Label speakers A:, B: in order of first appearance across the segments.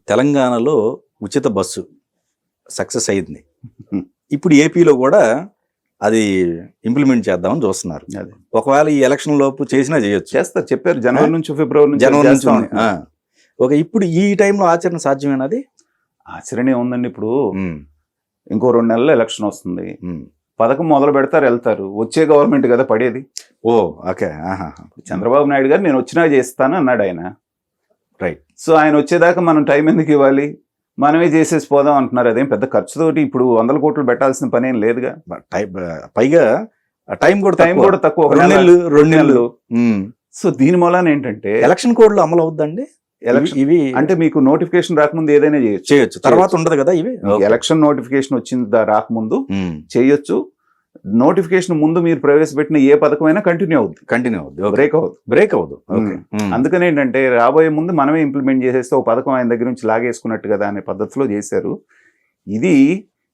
A: తెలంగాణలో ఉచిత bus success అయింది. ఇప్పుడు ఏపీలో కూడా అది ఇంప్లిమెంట్ చేద్దామని చూస్తున్నారు. ఒకవేళ ఈ ఎలక్షన్ లోపు చేసినా చేయొచ్చు.
B: చేస్తారు, చెప్పారు జనవరి నుంచి ఫిబ్రవరి నుంచి
A: ఉంది. ఓకే, ఇప్పుడు ఈ టైంలో ఆచరణ సాధ్యమేనది?
B: ఆచరణ ఉందండి. ఇప్పుడు ఇంకో 2 నెలల్లో ఎలక్షన్ వస్తుంది. పథకం మొదలు పెడతారు, వెళ్తారు. వచ్చే గవర్నమెంట్ కదా పడేది.
A: ఓ ఓకే.
B: చంద్రబాబు నాయుడు గారు నేను వచ్చినా చేస్తాను అన్నాడు ఆయన.
A: రైట్.
B: సో ఆయన వచ్చేదాకా మనం టైం ఎందుకు ఇవ్వాలి, మనమే చేసేసి పోదాం అంటున్నారు. అదేం పెద్ద ఖర్చుతోటి ఇప్పుడు 100 కోట్లు పెట్టాల్సిన పని ఏం లేదుగా.
A: పైగా టైం కూడా
B: తక్కువ,
A: 2 నెలలు.
B: సో దీని మూలాన ఏంటంటే
A: ఎలక్షన్ కోడ్లు అమలు అవుద్దండి.
B: ఎలక్షన్ ఇవి అంటే మీకు నోటిఫికేషన్ రాకముందు ఏదైనా
A: చేయొచ్చు, తర్వాత ఉండదు కదా. ఇవి
B: ఎలక్షన్ నోటిఫికేషన్ వచ్చింది రాకముందు చేయొచ్చు. నోటిఫికేషన్ ముందు మీరు ప్రవేశపెట్టిన ఏ పథకమైనా కంటిన్యూ అవుద్ది, బ్రేక్ అవ్వదు. అందుకని ఏంటంటే రాబోయే ముందు మనమే ఇంప్లిమెంట్ చేసేస్తే ఒక పథకం ఆయన దగ్గర నుంచి లాగేసుకున్నట్టు కదా అనే పద్ధతిలో చేశారు. ఇది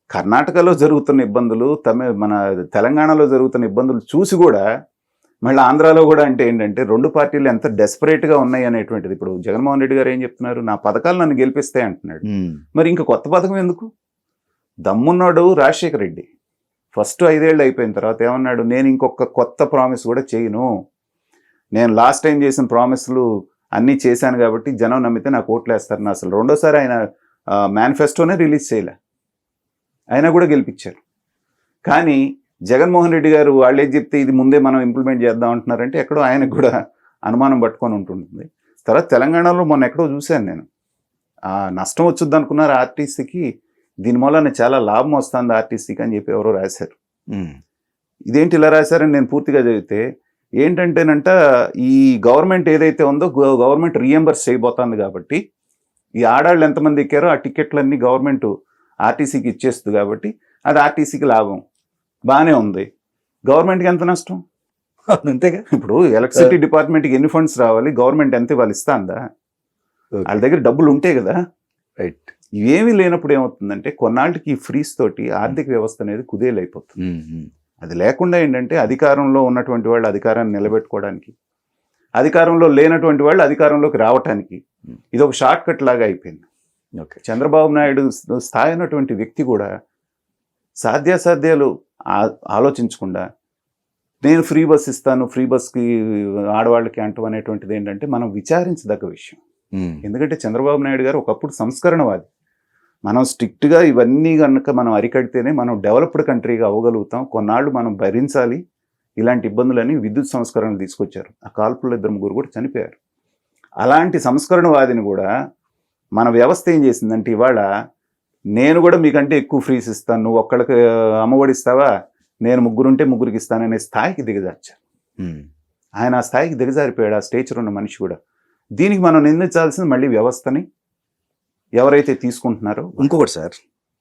B: కర్ణాటకలో జరుగుతున్న ఇబ్బందులు, మన తెలంగాణలో జరుగుతున్న ఇబ్బందులు చూసి కూడా మళ్ళీ ఆంధ్రాలో కూడా అంటే ఏంటంటే 2 పార్టీలు ఎంత డెస్పరేట్గా ఉన్నాయి అనేటువంటిది. ఇప్పుడు జగన్మోహన్ రెడ్డి గారు ఏం చెప్తున్నారు, నా పథకాలు నన్ను గెలిపిస్తాయి అంటున్నాడు. మరి ఇంకా కొత్త పథకం ఎందుకు? దమ్మున్నాడు రాజశేఖర రెడ్డి. ఫస్ట్ 5 ఏళ్ళు అయిపోయిన తర్వాత ఏమన్నాడు, నేను ఇంకొక కొత్త ప్రామిస్ కూడా చేయను, నేను లాస్ట్ టైం చేసిన ప్రామిస్లు అన్నీ చేశాను కాబట్టి జనం నమ్మితే నాకు ఓట్లు వేస్తారని అసలు రెండోసారి ఆయన మేనిఫెస్టోనే రిలీజ్ చేయలే. ఆయన కూడా గెలిపించారు. కానీ జగన్మోహన్ రెడ్డి గారు వాళ్ళు ఏది చెప్తే ఇది ముందే మనం ఇంప్లిమెంట్ చేద్దాం అంటున్నారంటే ఎక్కడో ఆయనకు కూడా అనుమానం పట్టుకొని ఉంటుంటుంది. తర్వాత తెలంగాణలో మొన్న ఎక్కడో చూశాను నేను, నష్టం వచ్చుద్ది అనుకున్నారు ఆర్టీసీకి, దీని వల్ల చాలా లాభం వస్తుంది ఆర్టీసీకి అని చెప్పి ఎవరో రాశారు. ఇదేంటి ఇలా రాశారని నేను పూర్తిగా చదివితే ఏంటంటేనంట, ఈ గవర్నమెంట్ ఏదైతే ఉందో గవర్నమెంట్ రీఎంబర్స్ చేయబోతుంది కాబట్టి ఈ ఆడాళ్ళు ఎంతమంది ఎక్కారో ఆ టికెట్లన్నీ గవర్నమెంట్ ఆర్టీసీకి ఇచ్చేస్తుంది కాబట్టి అది ఆర్టీసీకి లాభం. బాగానే ఉంది. గవర్నమెంట్కి ఎంత నష్టం?
A: అంతేగా.
B: ఇప్పుడు ఎలక్ట్రిసిటీ డిపార్ట్మెంట్కి ఎన్ని ఫండ్స్ రావాలి, గవర్నమెంట్ ఎంత వాళ్ళు ఇస్తుందా? వాళ్ళ దగ్గర డబ్బులు ఉంటే కదా.
A: రైట్.
B: ఇవేమీ లేనప్పుడు ఏమవుతుందంటే కొన్నాళ్ళకి ఈ ఫ్రీస్ తోటి ఆర్థిక వ్యవస్థ అనేది కుదేలైపోతుంది. అది లేకుండా ఏంటంటే అధికారంలో ఉన్నటువంటి వాళ్ళు అధికారాన్ని నిలబెట్టుకోవడానికి, అధికారంలో లేనటువంటి వాళ్ళు అధికారంలోకి రావటానికి ఇది ఒక షార్ట్ కట్ లాగా అయిపోయింది.
A: ఓకే.
B: చంద్రబాబు నాయుడు స్థాయి ఉన్నటువంటి వ్యక్తి కూడా సాధ్యాసాధ్యాలు ఆలోచించకుండా నేను ఫ్రీ బస్ ఇస్తాను, ఫ్రీ బస్కి ఆడవాళ్ళకి అంటూ అనేటువంటిది ఏంటంటే మనం విచారించదగ్గ విషయం. ఎందుకంటే చంద్రబాబు నాయుడు గారు ఒకప్పుడు సంస్కరణవాది. మనం స్ట్రిక్ట్గా ఇవన్నీ కనుక మనం అరికడితేనే మనం డెవలప్డ్ కంట్రీగా అవ్వగలుగుతాం. కొన్నాళ్ళు మనం భరించాలి ఇలాంటి ఇబ్బందులని. విద్యుత్ సంస్కరణలు తీసుకొచ్చారు. ఆ కాల్పుల్లో 2-3 కూడా చనిపోయారు. అలాంటి సంస్కరణవాదిని కూడా మన వ్యవస్థ ఏం చేసిందంటే ఇవాళ నేను కూడా మీకంటే ఎక్కువ ఫ్రీస్ ఇస్తాను, నువ్వు ఒక్కడికి అమ్మఒడిస్తావా, నేను 3 ఉంటే 3కి ఇస్తాననే స్థాయికి దిగజార్చారు. ఆయన ఆ స్థాయికి దిగజారిపోయాడు, ఆ స్టేచర్ ఉన్న మనిషి కూడా. దీనికి మనం నిందించాల్సింది మళ్ళీ వ్యవస్థని, ఎవరైతే తీసుకుంటున్నారో.
A: ఇంకొకటి సార్,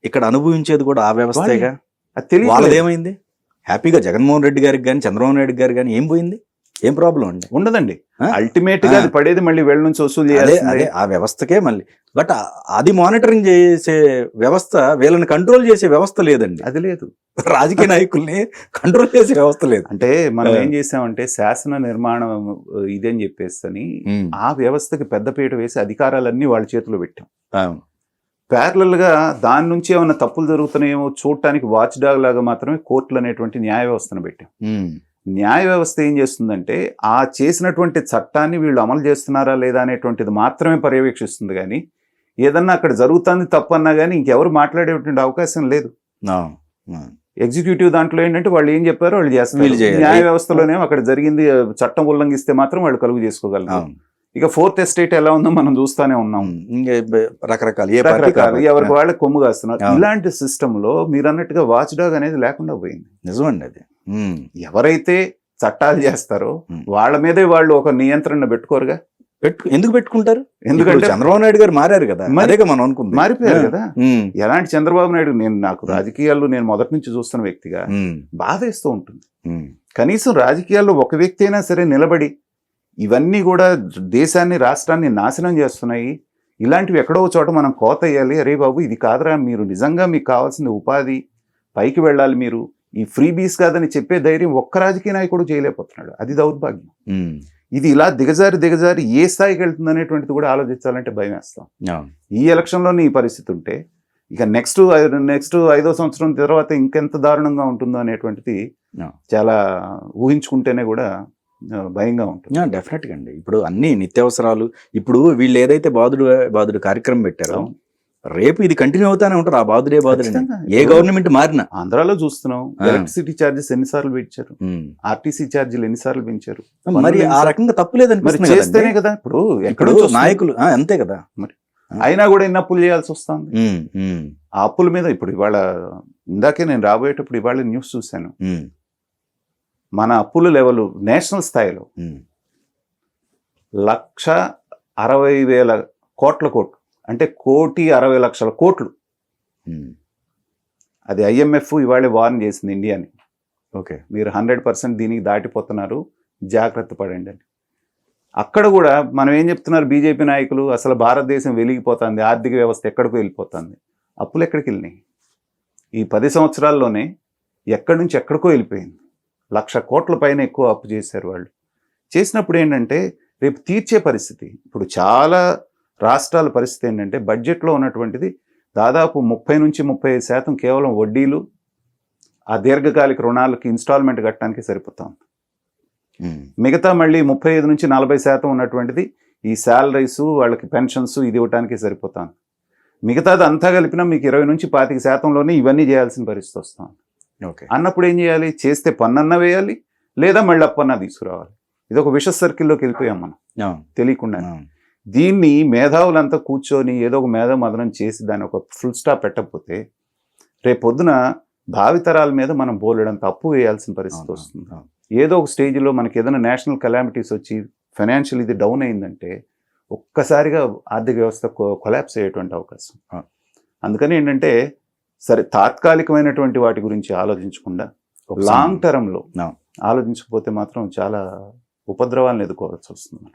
A: ఇక్కడ అనుభవించేది కూడా ఆ వ్యవస్థగా.
B: అది తెలియదు.
A: వాళ్ళదేమైంది? హ్యాపీగా జగన్మోహన్ రెడ్డి గారికి కానీ చంద్రబాబు నాయుడు గారికి కానీ ఏం పోయింది? ఏం ప్రాబ్లం అండి?
B: ఉండదండి. అల్టిమేట్ గా అది పడేది మళ్ళీ వీళ్ళ నుంచి వసూలు చేయాలి,
A: ఆ వ్యవస్థకే మళ్ళీ. బట్ అది మానిటరింగ్ చేసే వ్యవస్థ, వీళ్ళని కంట్రోల్ చేసే వ్యవస్థ లేదండి.
B: అది లేదు.
A: రాజకీయ నాయకుల్ని కంట్రోల్ చేసే వ్యవస్థ లేదు.
B: అంటే మనం ఏం చేసామంటే శాసన నిర్మాణం ఇదని చెప్పేసి ఆ వ్యవస్థకి పెద్దపీట వేసి అధికారాలన్నీ వాళ్ళ చేతిలో పెట్టాం. ప్యారలల్ గా దాని నుంచి ఏమైనా తప్పులు జరుగుతున్నాయేమో చూడటానికి వాచ్ డాగ్ లాగా మాత్రమే కోర్టులు అనేటువంటి న్యాయ వ్యవస్థను పెట్టాం. న్యాయ వ్యవస్థ ఏం చేస్తుందంటే ఆ చేసినటువంటి చట్టాన్ని వీళ్ళు అమలు చేస్తున్నారా లేదా అనేటువంటిది మాత్రమే పర్యవేక్షిస్తుంది. కానీ ఏదన్నా అక్కడ జరుగుతుంది తప్పన్నా కానీ ఇంకెవరు మాట్లాడేటువంటి అవకాశం లేదు. ఎగ్జిక్యూటివ్ దాంట్లో ఏంటంటే వాళ్ళు ఏం చెప్పారో వాళ్ళు చేస్తారు. న్యాయ వ్యవస్థలోనేమో అక్కడ జరిగింది చట్టం ఉల్లంఘిస్తే మాత్రం వాళ్ళు కలుగు చేసుకోగలరు. ఇక 4th ఎస్టేట్ ఎలా ఉందో మనం చూస్తానే ఉన్నాం.
A: రకరకాల
B: ఎవరికి వాళ్ళకి కొమ్ము కాస్తున్నారు. ఇలాంటి సిస్టమ్ లో మీరు అన్నట్టుగా వాచ్ డాగ్ అనేది లేకుండా పోయింది.
A: నిజమండి. అది
B: ఎవరైతే చట్టాలు చేస్తారో వాళ్ళ మీదే వాళ్ళు ఒక నియంత్రణ పెట్టుకోరుగా.
A: ఎందుకు పెట్టుకుంటారు? ఎందుకంటే చంద్రబాబు నాయుడు గారు మారారు కదా, మనం అనుకుంటాం.
B: మారిపోయారు కదా. ఎలాంటి చంద్రబాబు నాయుడు, నాకు రాజకీయాల్లో నేను మొదటి నుంచి చూస్తున్న వ్యక్తిగా బాధేస్తూ ఉంటుంది. కనీసం రాజకీయాల్లో ఒక వ్యక్తి అయినా సరే నిలబడి ఇవన్నీ కూడా దేశాన్ని రాష్ట్రాన్ని నాశనం చేస్తున్నాయి, ఇలాంటివి ఎక్కడో చోట మనం కోత వేయాలి, అరే బాబు ఇది కాదురా, మీరు నిజంగా మీకు కావాల్సిన ఉపాధి పైకి వెళ్ళాలి, మీరు ఈ ఫ్రీ బీస్ కాదని చెప్పే ధైర్యం ఒక్క రాజకీయ నాయకుడు చేయలేకపోతున్నాడు. అది దౌర్భాగ్యం. ఇది ఇలా దిగజారి ఏ స్థాయికి వెళ్తుంది అనేటువంటిది కూడా ఆలోచించాలంటే భయం వేస్తాం. ఈ ఎలక్షన్లోనే ఈ పరిస్థితి ఉంటే ఇక నెక్స్ట్ 5వ సంవత్సరం తర్వాత ఇంకెంత దారుణంగా ఉంటుందో అనేటువంటిది చాలా ఊహించుకుంటేనే కూడా భయంగా ఉంటుంది.
A: డెఫినెట్గా అండి. ఇప్పుడు అన్ని నిత్యావసరాలు, ఇప్పుడు వీళ్ళు ఏదైతే బాదుడు కార్యక్రమం పెట్టారో రేపు ఇది కంటిన్యూ అవుతానే ఉంటారు. ఆ బాదుడే ఏ గవర్నమెంట్ మారినా.
B: ఆంధ్రాలో చూస్తున్నాం, ఎలక్ట్రిసిటీ ఛార్జెస్ ఎన్నిసార్లు పెంచారు, ఆర్టీసీ ఛార్జీలు ఎన్నిసార్లు పెంచారు.
A: మరి ఆ రకంగా తప్పులేదని
B: చేస్తేనే కదా ఇప్పుడు ఎక్కడో
A: నాయకులు అంతే కదా.
B: మరి అయినా కూడా ఎన్ని అప్పులు చేయాల్సి వస్తుంది. ఆ అప్పుల మీద ఇప్పుడు ఇవాళ ఇందాకే నేను రాబోయేటప్పుడు ఇవాళ న్యూస్ చూశాను. మన అప్పుల లెవెల్ నేషనల్ స్థాయిలో 1,60,000 కోట్లు అంటే 1,60,00,000 కోట్లు. అది IMF ఇవాళ వార్న్ చేసింది ఇండియాని. ఓకే, మీరు 100% దీనికి దాటిపోతున్నారు, జాగ్రత్త పడండి అని. అక్కడ కూడా మనం ఏం చెప్తున్నారు బీజేపీ నాయకులు, అసలు భారతదేశం వెలిగిపోతుంది, ఆర్థిక వ్యవస్థ ఎక్కడికో వెళ్ళిపోతుంది. అప్పులు ఎక్కడికి వెళ్ళినాయి? ఈ 10 సంవత్సరాల్లోనే ఎక్కడి నుంచి ఎక్కడికో వెళ్ళిపోయింది. 1,00,000 కోట్ల పైన ఎక్కువ అప్పు చేశారు వాళ్ళు. చేసినప్పుడు ఏంటంటే రేపు తీర్చే పరిస్థితి, ఇప్పుడు చాలా రాష్ట్రాల పరిస్థితి ఏంటంటే బడ్జెట్లో ఉన్నటువంటిది దాదాపు 30 నుంచి 35% కేవలం వడ్డీలు, ఆ దీర్ఘకాలిక రుణాలకి ఇన్స్టాల్మెంట్ కట్టడానికి సరిపోతుంది. మిగతా మళ్ళీ 35 నుంచి 40% ఉన్నటువంటిది ఈ శాలరీస్, వాళ్ళకి పెన్షన్స్ ఇది ఇవ్వడానికి సరిపోతుంది. మిగతాది అంతా కలిపినా మీకు 20 నుంచి 25%లోనే ఇవన్నీ చేయాల్సిన పరిస్థితి వస్తుంది. ఓకే, అన్నప్పుడు ఏం చేయాలి? చేస్తే పన్నన్నా వేయాలి, లేదా మళ్ళీ అప్పన్నా తీసుకురావాలి. ఇది ఒక విష సర్కిల్లోకి వెళ్ళిపోయాం మనం తెలియకుండా. దీన్ని మేధావులంతా కూర్చొని ఏదో ఒక మేధామదనం చేసి దాన్ని ఒక ఫుల్ స్టాప్ పెట్టకపోతే రేపు పొద్దున భావితరాల మీద మనం బోలెడంత అప్పు వేయాల్సిన పరిస్థితి వస్తుంది. ఏదో ఒక స్టేజ్లో మనకి ఏదైనా నేషనల్ కెలామిటీస్ వచ్చి ఫైనాన్షియల్ ఇది డౌన్ అయిందంటే ఒక్కసారిగా ఆర్థిక వ్యవస్థ కొలాప్స్ అయ్యేటువంటి అవకాశం. అందుకని ఏంటంటే సరే తాత్కాలికమైనటువంటి వాటి గురించి ఆలోచించకుండా లాంగ్ టర్మ్లో ఆలోచించకపోతే మాత్రం చాలా ఉపద్రవాలను ఎదుర్కోవాల్సి వస్తుంది.